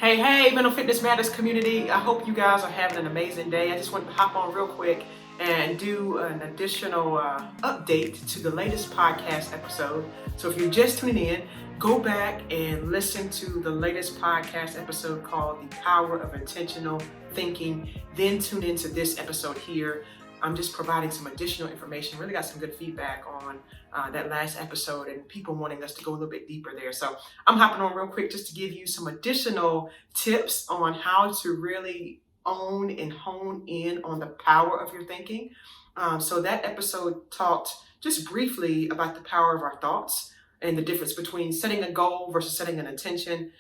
Hey, Mental Fitness Matters community. I hope you guys are having an amazing day. I just want to hop on real quick and do an additional update to the latest podcast episode. So if you're just tuning in, go back and listen to the latest podcast episode called The Power of Intentional Thinking. Then tune into this episode here. I'm just providing some additional information. Really got some good feedback on that last episode and people wanting us to go a little bit deeper there. So I'm hopping on real quick just to give you some additional tips on how to really own and hone in on the power of your thinking. So that episode talked just briefly about the power of our thoughts and the difference between setting a goal versus setting an intention.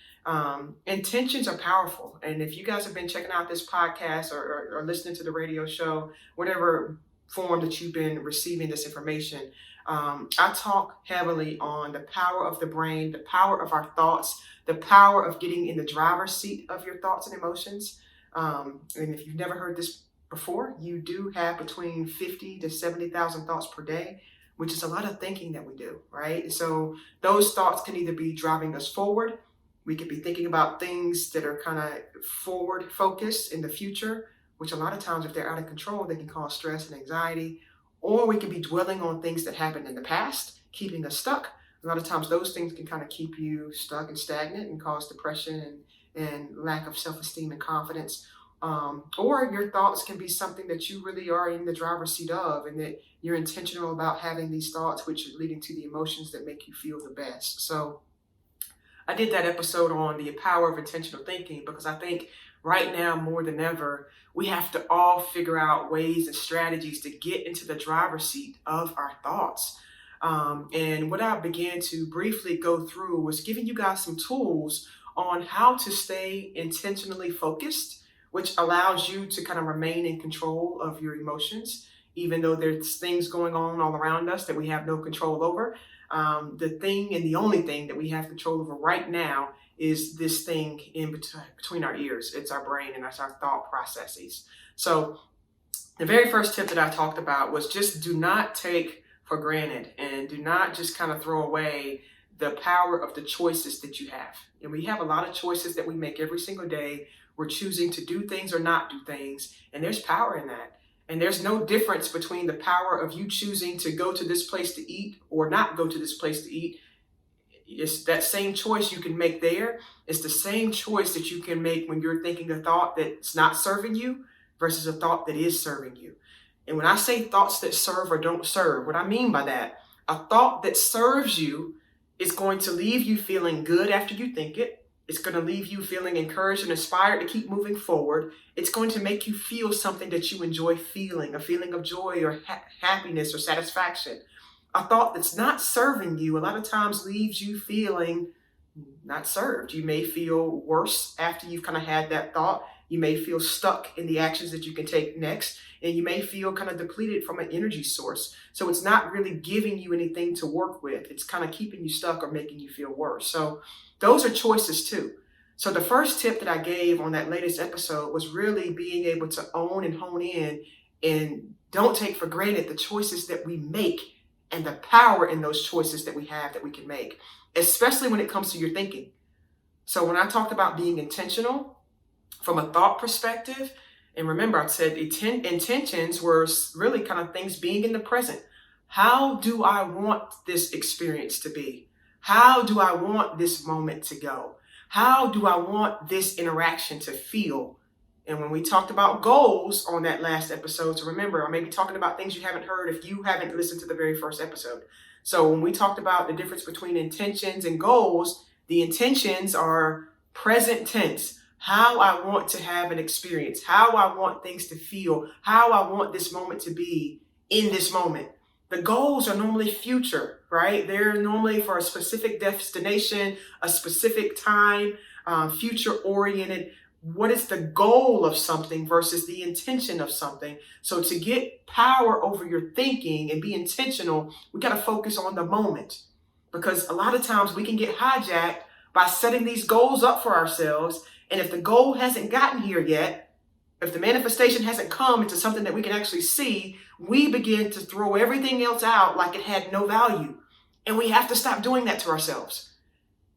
Intentions are powerful. And if you guys have been checking out this podcast or listening to the radio show, whatever form that you've been receiving this information, I talk heavily on the power of the brain, the power of our thoughts, the power of getting in the driver's seat of your thoughts and emotions. And if you've never heard this before, you do have between 50 to 70,000 thoughts per day, which is a lot of thinking that we do, right? So those thoughts can either be driving us forward. We could be thinking about things that are kind of forward focused in the future, which a lot of times, if they're out of control, they can cause stress and anxiety. Or we could be dwelling on things that happened in the past, keeping us stuck. A lot of times those things can kind of keep you stuck and stagnant and cause depression and lack of self-esteem and confidence. Or your thoughts can be something that you really are in the driver's seat of, and that you're intentional about having these thoughts, which are leading to the emotions that make you feel the best. So I did that episode on the power of intentional thinking because I think right now more than ever, we have to all figure out ways and strategies to get into the driver's seat of our thoughts. And what I began to briefly go through was giving you guys some tools on how to stay intentionally focused, which allows you to kind of remain in control of your emotions, even though there's things going on all around us that we have no control over. The thing and the only thing that we have control over right now is this thing in between our ears. It's our brain and it's our thought processes. So the very first tip that I talked about was just do not take for granted and do not just kind of throw away the power of the choices that you have. And we have a lot of choices that we make every single day. We're choosing to do things or not do things, and there's power in that. And there's no difference between the power of you choosing to go to this place to eat or not go to this place to eat. It's that same choice you can make there. It's the same choice that you can make when you're thinking a thought that's not serving you versus a thought that is serving you. And when I say thoughts that serve or don't serve, what I mean by that, a thought that serves you is going to leave you feeling good after you think it. It's going to leave you feeling encouraged and inspired to keep moving forward. It's going to make you feel something that you enjoy feeling, a feeling of joy or happiness or satisfaction. A thought that's not serving you a lot of times leaves you feeling not served. You may feel worse after you've kind of had that thought. You may feel stuck in the actions that you can take next, and you may feel kind of depleted from an energy source. So it's not really giving you anything to work with. It's kind of keeping you stuck or making you feel worse. So those are choices too. So the first tip that I gave on that latest episode was really being able to own and hone in and don't take for granted the choices that we make and the power in those choices that we have that we can make, especially when it comes to your thinking. So when I talked about being intentional from a thought perspective, and remember I said intentions were really kind of things being in the present. How do I want this experience to be? How do I want this moment to go? How do I want this interaction to feel? And when we talked about goals on that last episode, so remember, I may be talking about things you haven't heard if you haven't listened to the very first episode. So when we talked about the difference between intentions and goals, the intentions are present tense. How I want to have an experience, how I want things to feel, how I want this moment to be in this moment. The goals are normally future, right? They're normally for a specific destination, a specific time, future oriented. What is the goal of something versus the intention of something? So to get power over your thinking and be intentional, we got to focus on the moment, because a lot of times we can get hijacked by setting these goals up for ourselves. And if the goal hasn't gotten here yet, if the manifestation hasn't come into something that we can actually see, we begin to throw everything else out like it had no value. And we have to stop doing that to ourselves.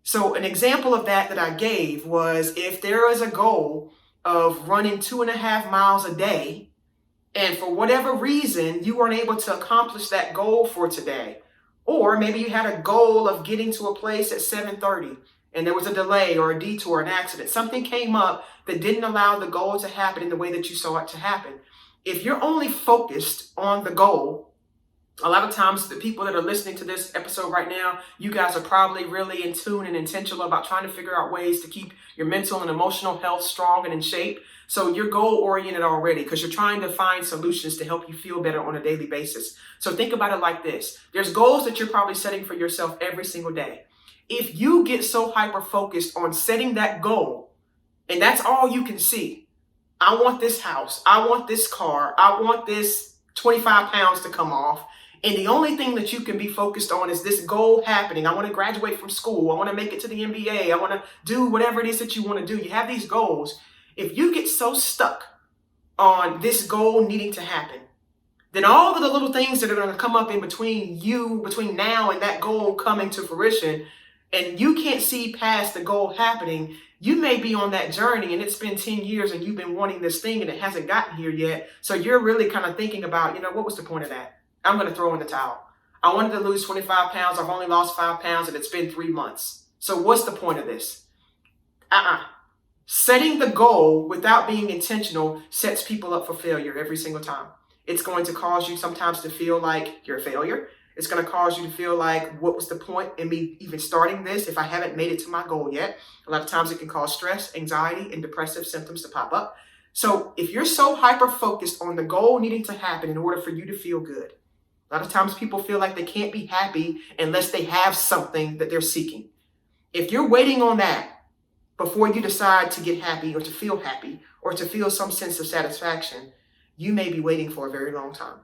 So an example of that I gave was if there is a goal of running 2.5 miles a day, and for whatever reason, you weren't able to accomplish that goal for today. Or maybe you had a goal of getting to a place at 7:30 and there was a delay or a detour, an accident. Something came up that didn't allow the goal to happen in the way that you saw it to happen. If you're only focused on the goal, a lot of times the people that are listening to this episode right now, you guys are probably really in tune and intentional about trying to figure out ways to keep your mental and emotional health strong and in shape. So you're goal oriented already because you're trying to find solutions to help you feel better on a daily basis. So think about it like this. There's goals that you're probably setting for yourself every single day. If you get so hyper focused on setting that goal and that's all you can see, I want this house, I want this car, I want this 25 pounds to come off. And the only thing that you can be focused on is this goal happening. I want to graduate from school. I want to make it to the MBA. I want to do whatever it is that you want to do. You have these goals. If you get so stuck on this goal needing to happen, then all of the little things that are going to come up in between now and that goal coming to fruition, and you can't see past the goal happening, you may be on that journey and it's been 10 years and you've been wanting this thing and it hasn't gotten here yet. So you're really kind of thinking about, what was the point of that? I'm going to throw in the towel. I wanted to lose 25 pounds. I've only lost 5 pounds and it's been 3 months. So what's the point of this? Setting the goal without being intentional sets people up for failure every single time. It's going to cause you sometimes to feel like you're a failure. It's going to cause you to feel like, what was the point in me even starting this if I haven't made it to my goal yet? A lot of times it can cause stress, anxiety, and depressive symptoms to pop up. So if you're so hyper-focused on the goal needing to happen in order for you to feel good, a lot of times people feel like they can't be happy unless they have something that they're seeking. If you're waiting on that before you decide to get happy or to feel some sense of satisfaction, you may be waiting for a very long time.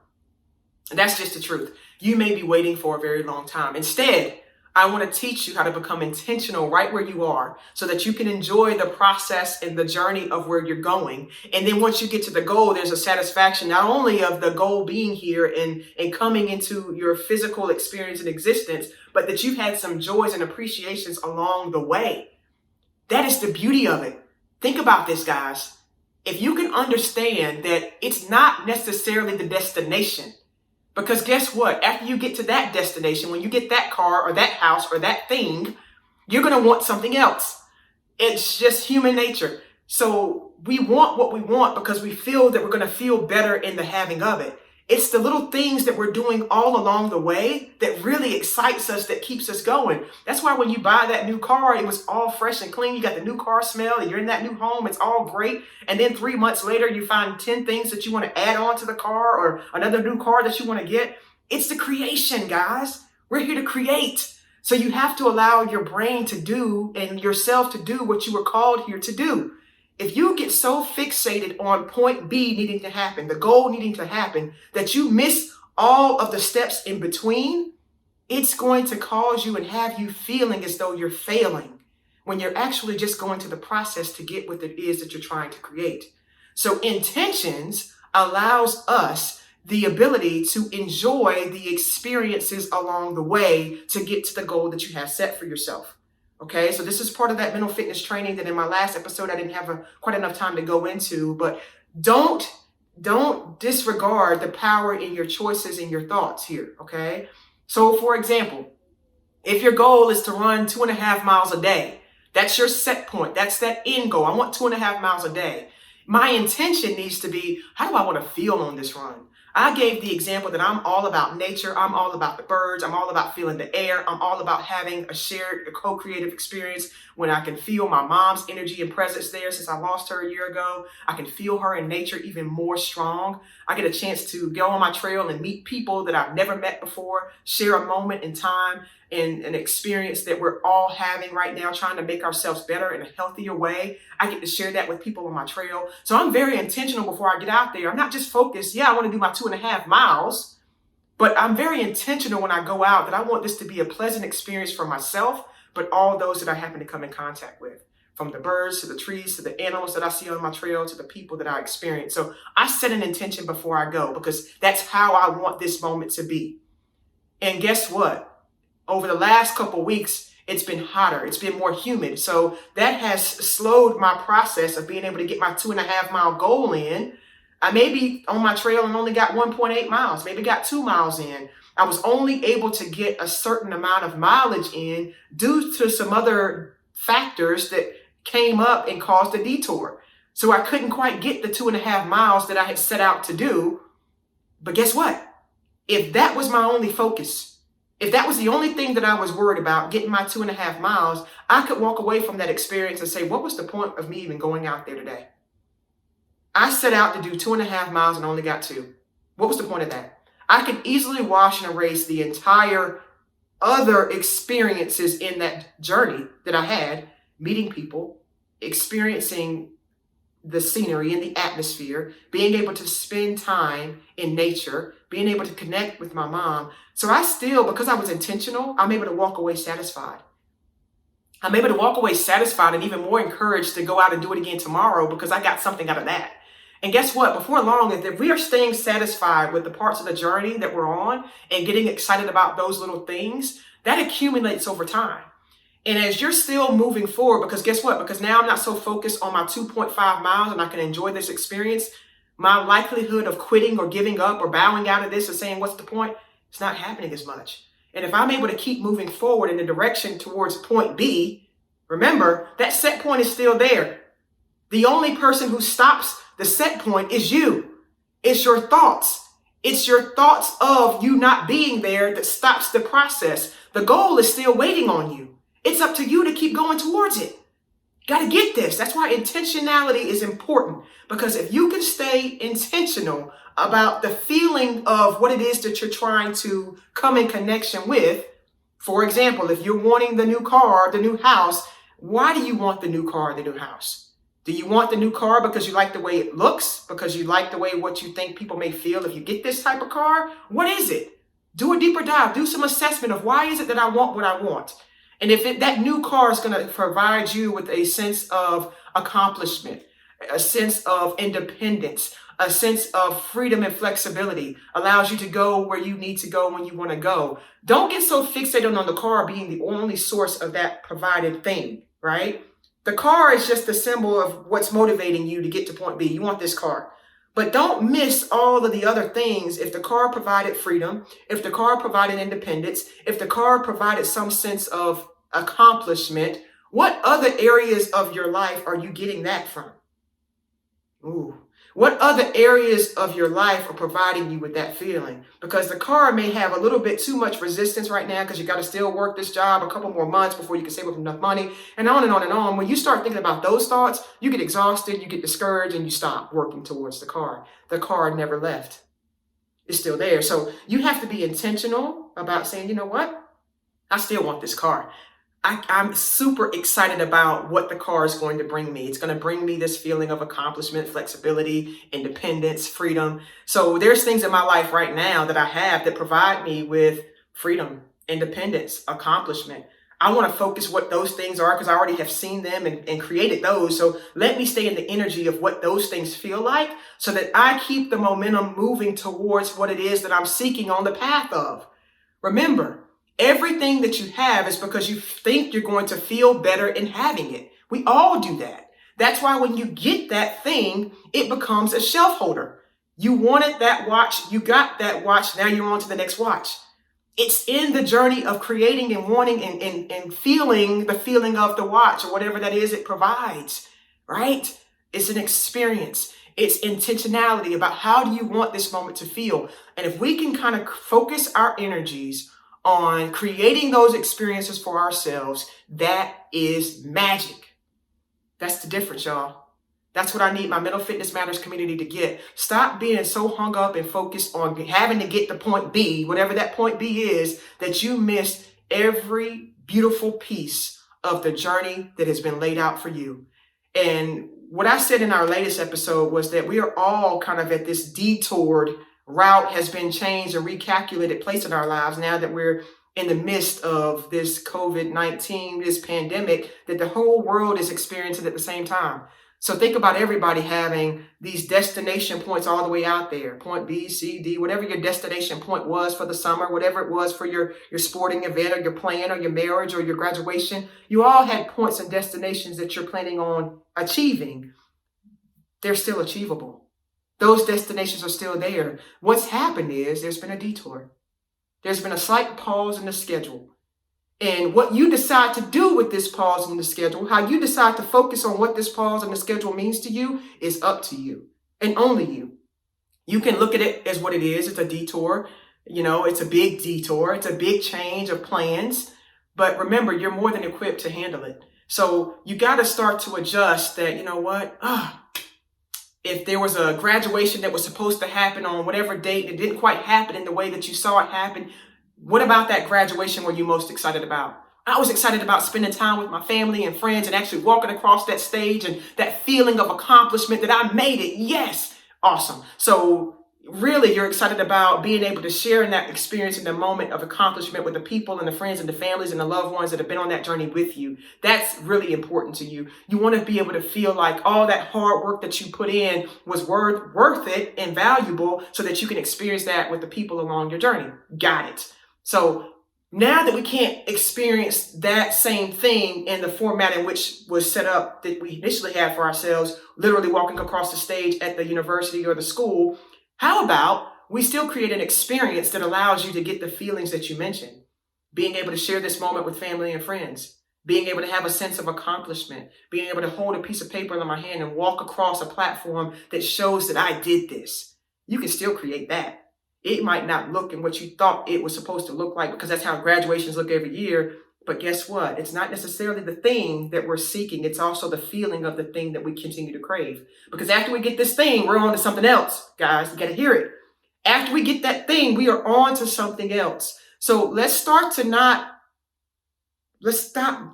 And that's just the truth. You may be waiting for a very long time. Instead, I want to teach you how to become intentional right where you are so that you can enjoy the process and the journey of where you're going. And then once you get to the goal, there's a satisfaction not only of the goal being here and coming into your physical experience and existence, but that you've had some joys and appreciations along the way. That is the beauty of it. Think about this, guys. If you can understand that it's not necessarily the destination, because guess what? After you get to that destination, when you get that car or that house or that thing, you're going to want something else. It's just human nature. So we want what we want because we feel that we're going to feel better in the having of it. It's the little things that we're doing all along the way that really excites us, that keeps us going. That's why when you buy that new car, it was all fresh and clean. You got the new car smell and you're in that new home. It's all great. And then 3 months later, you find 10 things that you want to add on to the car or another new car that you want to get. It's the creation, guys. We're here to create. So you have to allow your brain to do and yourself to do what you were called here to do. If you get so fixated on point B needing to happen, the goal needing to happen, that you miss all of the steps in between, it's going to cause you and have you feeling as though you're failing when you're actually just going through the process to get what it is that you're trying to create. So intentions allows us the ability to enjoy the experiences along the way to get to the goal that you have set for yourself. Okay, so this is part of that mental fitness training that in my last episode, I didn't have quite enough time to go into, but don't disregard the power in your choices and your thoughts here, okay? So for example, if your goal is to run 2.5 miles a day, that's your set point. That's that end goal. I want 2.5 miles a day. My intention needs to be, how do I want to feel on this run? I gave the example that I'm all about nature. I'm all about the birds. I'm all about feeling the air. I'm all about having a co-creative experience when I can feel my mom's energy and presence there since I lost her a year ago. I can feel her in nature even more strong. I get a chance to go on my trail and meet people that I've never met before, share a moment in time and an experience that we're all having right now, trying to make ourselves better in a healthier way. I get to share that with people on my trail. So I'm very intentional before I get out there. I'm not just focused, I want to do my 2.5 miles, but I'm very intentional when I go out that I want this to be a pleasant experience for myself, but all those that I happen to come in contact with, from the birds to the trees to the animals that I see on my trail to the people that I experience. So I set an intention before I go because that's how I want this moment to be. And guess what? Over the last couple of weeks, It's been hotter. It's been more humid. So that has slowed my process of being able to get my 2.5 mile goal in. I may be on my trail and only got 1.8 miles, maybe got 2 miles in. I was only able to get a certain amount of mileage in due to some other factors that came up and caused a detour. So I couldn't quite get the 2.5 miles that I had set out to do. But guess what? If that was my only focus, if that was the only thing that I was worried about, getting my 2.5 miles, I could walk away from that experience and say, what was the point of me even going out there today? I set out to do 2.5 miles and only got 2. What was the point of that? I could easily wash and erase the entire other experiences in that journey that I had, meeting people, experiencing the scenery and the atmosphere, being able to spend time in nature, being able to connect with my mom. So I still, because I was intentional, I'm able to walk away satisfied. I'm able to walk away satisfied and even more encouraged to go out and do it again tomorrow because I got something out of that. And guess what? Before long, if we are staying satisfied with the parts of the journey that we're on and getting excited about those little things, that accumulates over time. And as you're still moving forward, because guess what? Because now I'm not so focused on my 2.5 miles and I can enjoy this experience, my likelihood of quitting or giving up or bowing out of this or saying, what's the point? It's not happening as much. And if I'm able to keep moving forward in the direction towards point B, remember, that set point is still there. The only person who stops the set point is you. It's your thoughts. It's your thoughts of you not being there that stops the process. The goal is still waiting on you. It's up to you to keep going towards it. Got to get this. That's why intentionality is important, because if you can stay intentional about the feeling of what it is that you're trying to come in connection with. For example, if you're wanting the new car, the new house, why do you want the new car, the new house? Do you want the new car because you like the way it looks? Because you like the way what you think people may feel if you get this type of car? What is it? Do a deeper dive. Do some assessment of why is it that I want what I want? And if that new car is going to provide you with a sense of accomplishment, a sense of independence, a sense of freedom and flexibility, allows you to go where you need to go when you want to go. Don't get so fixated on the car being the only source of that provided thing, right? The car is just the symbol of what's motivating you to get to point B. You want this car. But don't miss all of the other things. If the car provided freedom, if the car provided independence, if the car provided some sense of accomplishment, what other areas of your life are you getting that from? Ooh. What other areas of your life are providing you with that feeling? Because the car may have a little bit too much resistance right now because you got to still work this job a couple more months before you can save up enough money, and on and on and on. When you start thinking about those thoughts, you get exhausted, you get discouraged, and you stop working towards the car. The car never left. It's still there. So you have to be intentional about saying, you know what? I still want this car. I'm super excited about what the car is going to bring me. It's going to bring me this feeling of accomplishment, flexibility, independence, freedom. So there's things in my life right now that I have that provide me with freedom, independence, accomplishment. I want to focus what those things are because I already have seen them and created those. So let me stay in the energy of what those things feel like so that I keep the momentum moving towards what it is that I'm seeking on the path of. Remember, everything that you have is because you think you're going to feel better in having it. We all do that. That's why when you get that thing, it becomes a shelf holder. You wanted that watch, you got that watch, now you're on to the next watch. It's in the journey of creating and wanting and feeling the feeling of the watch or whatever that is it provides, right? It's an experience. It's intentionality about how do you want this moment to feel. And if we can kind of focus our energies on creating those experiences for ourselves, that is magic. That's the difference, y'all. That's what I need my Mental Fitness Matters community to get. Stop being so hung up and focused on having to get to point B, whatever that point B is, that you missed every beautiful piece of the journey that has been laid out for you. And what I said in our latest episode was that we are all kind of at this detoured route has been changed and recalculated place in our lives now that we're in the midst of this COVID-19, this pandemic that the whole world is experiencing at the same time. So think about everybody having these destination points all the way out there, point B, C, D, whatever your destination point was for the summer, whatever it was for your sporting event or your plan or your marriage or your graduation. You all had points and destinations that you're planning on achieving. They're still achievable. Those destinations are still there. What's happened is there's been a detour. There's been a slight pause in the schedule. And what you decide to do with this pause in the schedule, how you decide to focus on what this pause in the schedule means to you, is up to you and only you. You can look at it as what it is. It's a detour. It's a big detour. It's a big change of plans. But remember, you're more than equipped to handle it. So you got to start to adjust that, if there was a graduation that was supposed to happen on whatever date, it didn't quite happen in the way that you saw it happen. What about that graduation were you most excited about? I was excited about spending time with my family and friends and actually walking across that stage and that feeling of accomplishment that I made it. Yes. Awesome. So really, you're excited about being able to share in that experience in the moment of accomplishment with the people and the friends and the families and the loved ones that have been on that journey with you. That's really important to you. You want to be able to feel like all that hard work that you put in was worth it and valuable so that you can experience that with the people along your journey. Got it. So now that we can't experience that same thing in the format in which was set up that we initially had for ourselves, literally walking across the stage at the university or the school, how about we still create an experience that allows you to get the feelings that you mentioned? Being able to share this moment with family and friends, being able to have a sense of accomplishment, being able to hold a piece of paper in my hand and walk across a platform that shows that I did this. You can still create that. It might not look in what you thought it was supposed to look like because that's how graduations look every year. But guess what? It's not necessarily the thing that we're seeking. It's also the feeling of the thing that we continue to crave. Because after we get this thing, we're on to something else, guys. You got to hear it. After we get that thing, we are on to something else. So let's stop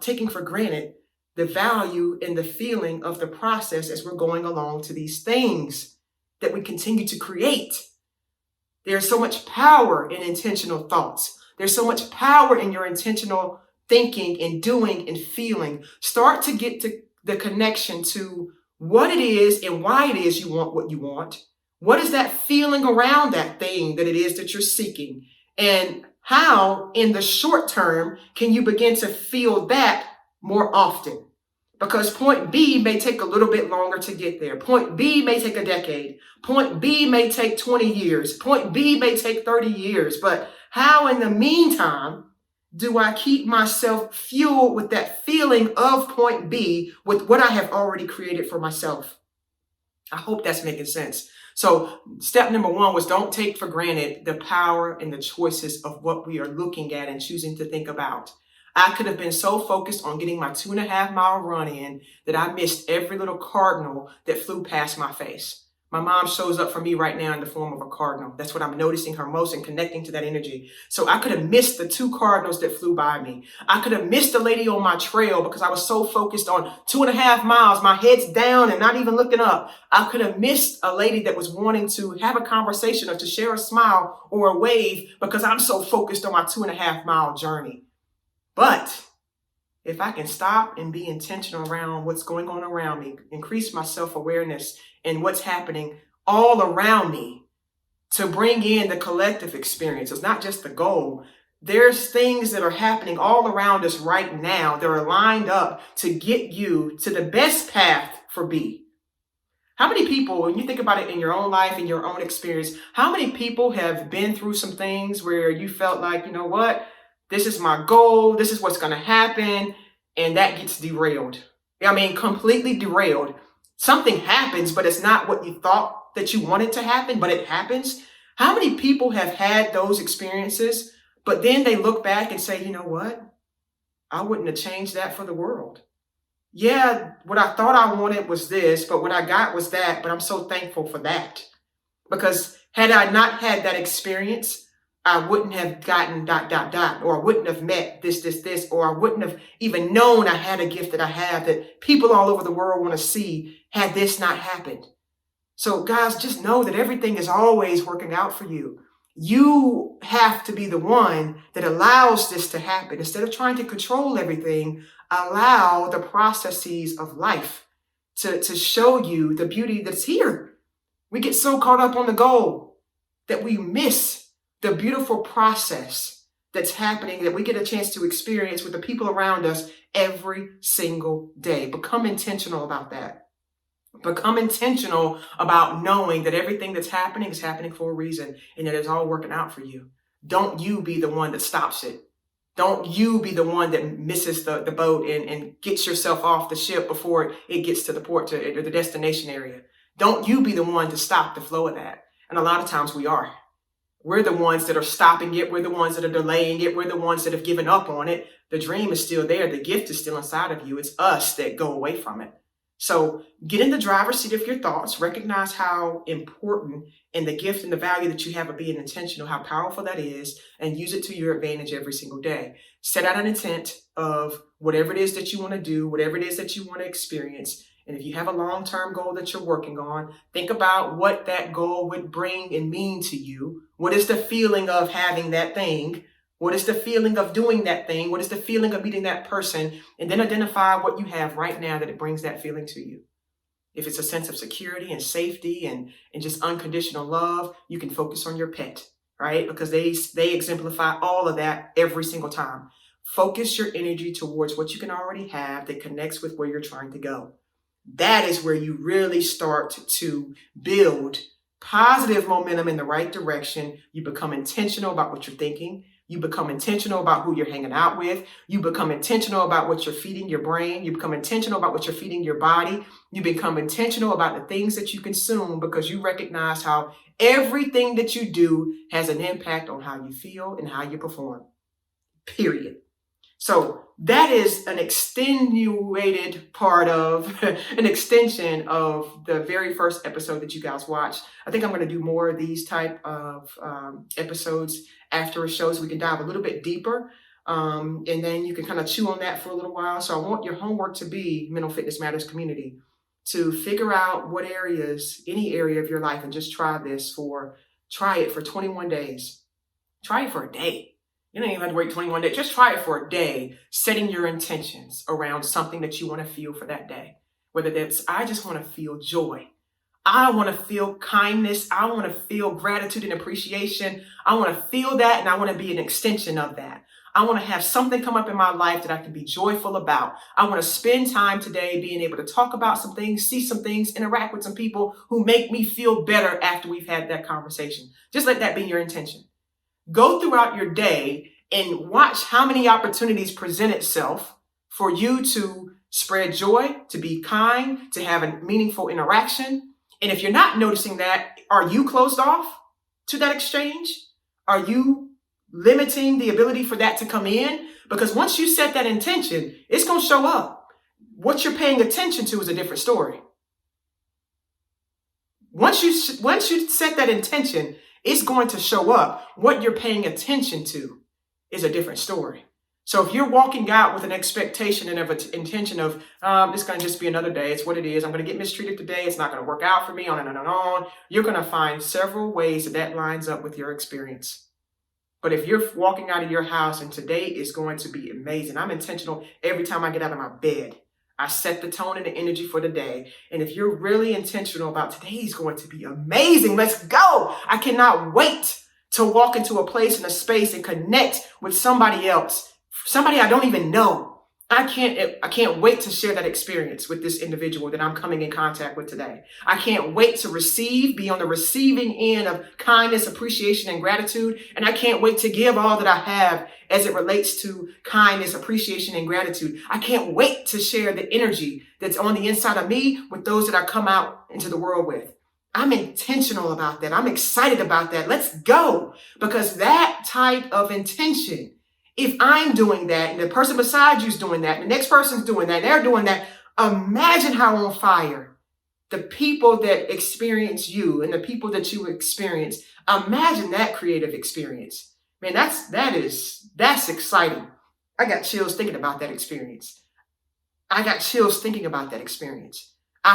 taking for granted the value and the feeling of the process as we're going along to these things that we continue to create. There's so much power in intentional thoughts. There's so much power in your intentional thinking and doing and feeling. Start to get to the connection to what it is and why it is you want what you want. What is that feeling around that thing that it is that you're seeking? And how, in the short term, can you begin to feel that more often? Because point B may take a little bit longer to get there. Point B may take a decade. Point B may take 20 years. Point B may take 30 years. But how in the meantime do I keep myself fueled with that feeling of point B with what I have already created for myself? I hope that's making sense. So step number one was don't take for granted the power and the choices of what we are looking at and choosing to think about. I could have been so focused on getting my 2.5 mile run in that I missed every little cardinal that flew past my face. My mom shows up for me right now in the form of a cardinal. That's what I'm noticing her most and connecting to that energy. So I could have missed the 2 cardinals that flew by me. I could have missed the lady on my trail because I was so focused on 2.5 miles, my head's down and not even looking up. I could have missed a lady that was wanting to have a conversation or to share a smile or a wave because I'm so focused on my 2.5 mile journey. But if I can stop and be intentional around what's going on around me, increase my self-awareness and what's happening all around me to bring in the collective experience. It's not just the goal. There's things that are happening all around us right now that are lined up to get you to the best path for B. How many people, when you think about it in your own life, in your own experience, how many people have been through some things where you felt like, you know what? This is my goal. This is what's going to happen. And that gets derailed. I mean, completely derailed. Something happens, but it's not what you thought that you wanted to happen, but it happens. How many people have had those experiences, but then they look back and say, you know what? I wouldn't have changed that for the world. Yeah, what I thought I wanted was this, but what I got was that, but I'm so thankful for that. Because had I not had that experience, I wouldn't have gotten ... or I wouldn't have met this, or I wouldn't have even known I had a gift that I have that people all over the world want to see had this not happened. So guys, just know that everything is always working out for you. You have to be the one that allows this to happen. Instead of trying to control everything, allow the processes of life to show you the beauty that's here. We get so caught up on the goal that we miss the beautiful process that's happening, that we get a chance to experience with the people around us every single day. Become intentional about that. Become intentional about knowing that everything that's happening is happening for a reason and that it's all working out for you. Don't you be the one that stops it. Don't you be the one that misses the boat and gets yourself off the ship before it gets to the port or the destination area. Don't you be the one to stop the flow of that. And a lot of times we are. We're the ones that are stopping it. We're the ones that are delaying it. We're the ones that have given up on it. The dream is still there. The gift is still inside of you. It's us that go away from it. So get in the driver's seat of your thoughts. Recognize how important and the gift and the value that you have of being intentional, how powerful that is, and use it to your advantage every single day. Set out an intent of whatever it is that you want to do, whatever it is that you want to experience. And if you have a long-term goal that you're working on, think about what that goal would bring and mean to you. What is the feeling of having that thing? What is the feeling of doing that thing? What is the feeling of meeting that person? And then identify what you have right now that it brings that feeling to you. If it's a sense of security and safety and just unconditional love, you can focus on your pet, right? Because they exemplify all of that every single time. Focus your energy towards what you can already have that connects with where you're trying to go. That is where you really start to build positive momentum in the right direction. You become intentional about what you're thinking. You become intentional about who you're hanging out with. You become intentional about what you're feeding your brain. You become intentional about what you're feeding your body. You become intentional about the things that you consume because you recognize how everything that you do has an impact on how you feel and how you perform. Period. So that is an extenuated part of an extension of the very first episode that you guys watched. I think I'm going to do more of these type of episodes after a show so we can dive a little bit deeper. And then you can kind of chew on that for a little while. So I want your homework to be Mental Fitness Matters community, to figure out what areas, any area of your life, and just try it for 21 days. Try it for a day. You don't even have to wait 21 days. Just try it for a day, setting your intentions around something that you want to feel for that day. Whether that's, I just want to feel joy. I want to feel kindness. I want to feel gratitude and appreciation. I want to feel that, and I want to be an extension of that. I want to have something come up in my life that I can be joyful about. I want to spend time today being able to talk about some things, see some things, interact with some people who make me feel better after we've had that conversation. Just let that be your intention. Go throughout your day and watch how many opportunities present itself for you to spread joy, to be kind, to have a meaningful interaction. And if you're not noticing that, are you closed off to that exchange? Are you limiting the ability for that to come in? Because once you set that intention, it's going to show up. What you're paying attention to is a different story. Once you set that intention, it's going to show up. What you're paying attention to is a different story. So if you're walking out with an expectation and an intention of, it's going to just be another day. It's what it is. I'm going to get mistreated today. It's not going to work out for me, on and on and on. You're going to find several ways that lines up with your experience. But if you're walking out of your house and today is going to be amazing, I'm intentional every time I get out of my bed. I set the tone and the energy for the day. And if you're really intentional about today's going to be amazing, let's go. I cannot wait to walk into a place and a space and connect with somebody else, somebody I don't even know. I can't wait to share that experience with this individual that I'm coming in contact with today. I can't wait to be on the receiving end of kindness, appreciation, and gratitude. And I can't wait to give all that I have as it relates to kindness, appreciation, and gratitude. I can't wait to share the energy that's on the inside of me with those that I come out into the world with. I'm intentional about that. I'm excited about that. Let's go. Because that type of intention, if I'm doing that and the person beside you is doing that and the next person's doing that, they're doing that, imagine how on fire the people that experience you and the people that you experience, imagine that creative experience. Man, that's exciting. I got chills thinking about that experience. I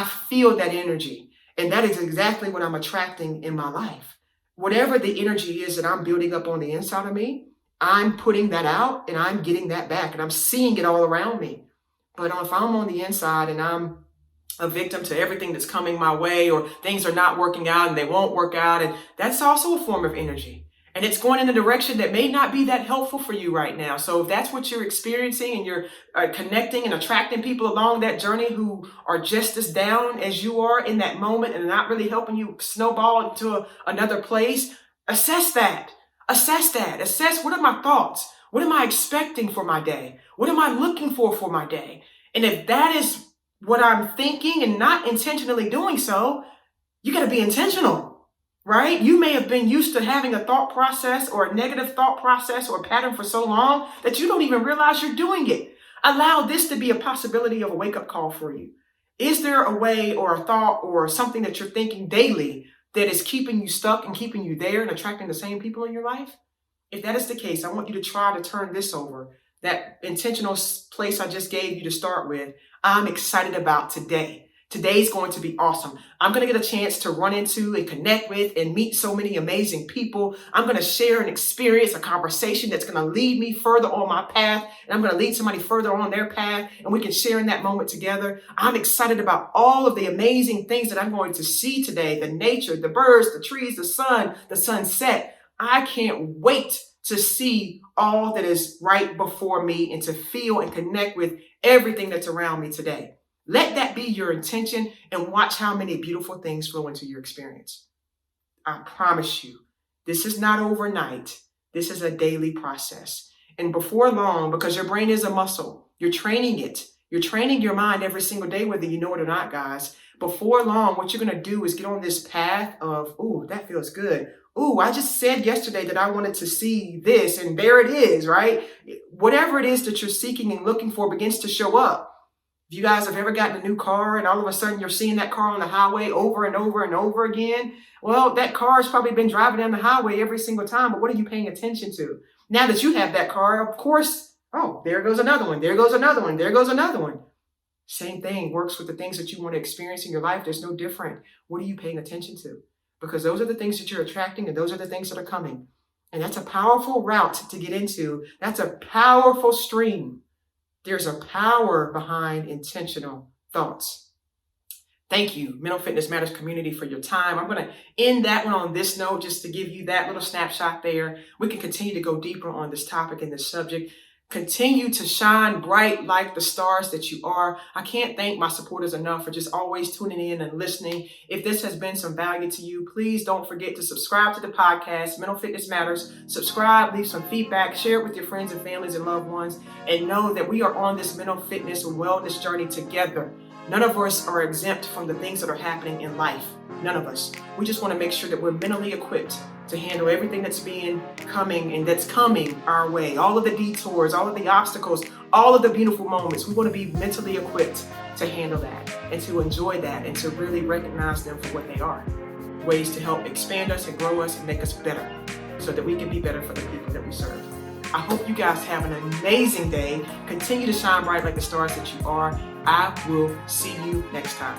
feel that energy. And that is exactly what I'm attracting in my life. Whatever the energy is that I'm building up on the inside of me, I'm putting that out and I'm getting that back and I'm seeing it all around me. But if I'm on the inside and I'm a victim to everything that's coming my way, or things are not working out and they won't work out. And that's also a form of energy. And it's going in a direction that may not be that helpful for you right now. So if that's what you're experiencing and you're connecting and attracting people along that journey who are just as down as you are in that moment and not really helping you snowball into another place, assess that. Assess that. Assess, what are my thoughts? What am I expecting for my day? What am I looking for my day? And if that is what I'm thinking and not intentionally doing so, you got to be intentional, right? You may have been used to having a thought process or a negative thought process or pattern for so long that you don't even realize you're doing it. Allow this to be a possibility of a wake-up call for you. Is there a way or a thought or something that you're thinking daily that is keeping you stuck and keeping you there and attracting the same people in your life? If that is the case, I want you to try to turn this over. That intentional place I just gave you to start with, I'm excited about today. Today's going to be awesome. I'm going to get a chance to run into and connect with and meet so many amazing people. I'm going to share an experience, a conversation that's going to lead me further on my path. And I'm going to lead somebody further on their path. And we can share in that moment together. I'm excited about all of the amazing things that I'm going to see today. The nature, the birds, the trees, the sun, the sunset. I can't wait to see all that is right before me and to feel and connect with everything that's around me today. Let that be your intention and watch how many beautiful things flow into your experience. I promise you, this is not overnight. This is a daily process. And before long, because your brain is a muscle, you're training it. You're training your mind every single day, whether you know it or not, guys. Before long, what you're going to do is get on this path of, ooh, that feels good. Ooh, I just said yesterday that I wanted to see this, and there it is, right? Whatever it is that you're seeking and looking for begins to show up. If you guys have ever gotten a new car and all of a sudden you're seeing that car on the highway over and over and over again, well, that car has probably been driving down the highway every single time, but what are you paying attention to? Now that you have that car, of course, oh, there goes another one, there goes another one, there goes another one. Same thing works with the things that you want to experience in your life. There's no different. What are you paying attention to? Because those are the things that you're attracting and those are the things that are coming. And that's a powerful route to get into. That's a powerful stream. There's a power behind intentional thoughts. Thank you, Mental Fitness Matters community, for your time. I'm going to end that one on this note just to give you that little snapshot there. We can continue to go deeper on this topic and this subject. Continue to shine bright like the stars that you are. I can't thank my supporters enough for just always tuning in and listening. If this has been some value to you, please don't forget to subscribe to the podcast, Mental Fitness Matters. Subscribe, leave some feedback, share it with your friends and families and loved ones, and know that we are on this mental fitness and wellness journey together. None of us are exempt from the things that are happening in life. None of us. We just want to make sure that we're mentally equipped to handle everything that's coming our way. All of the detours, all of the obstacles, all of the beautiful moments. We want to be mentally equipped to handle that and to enjoy that and to really recognize them for what they are. Ways to help expand us and grow us and make us better so that we can be better for the people that we serve. I hope you guys have an amazing day. Continue to shine bright like the stars that you are. I will see you next time.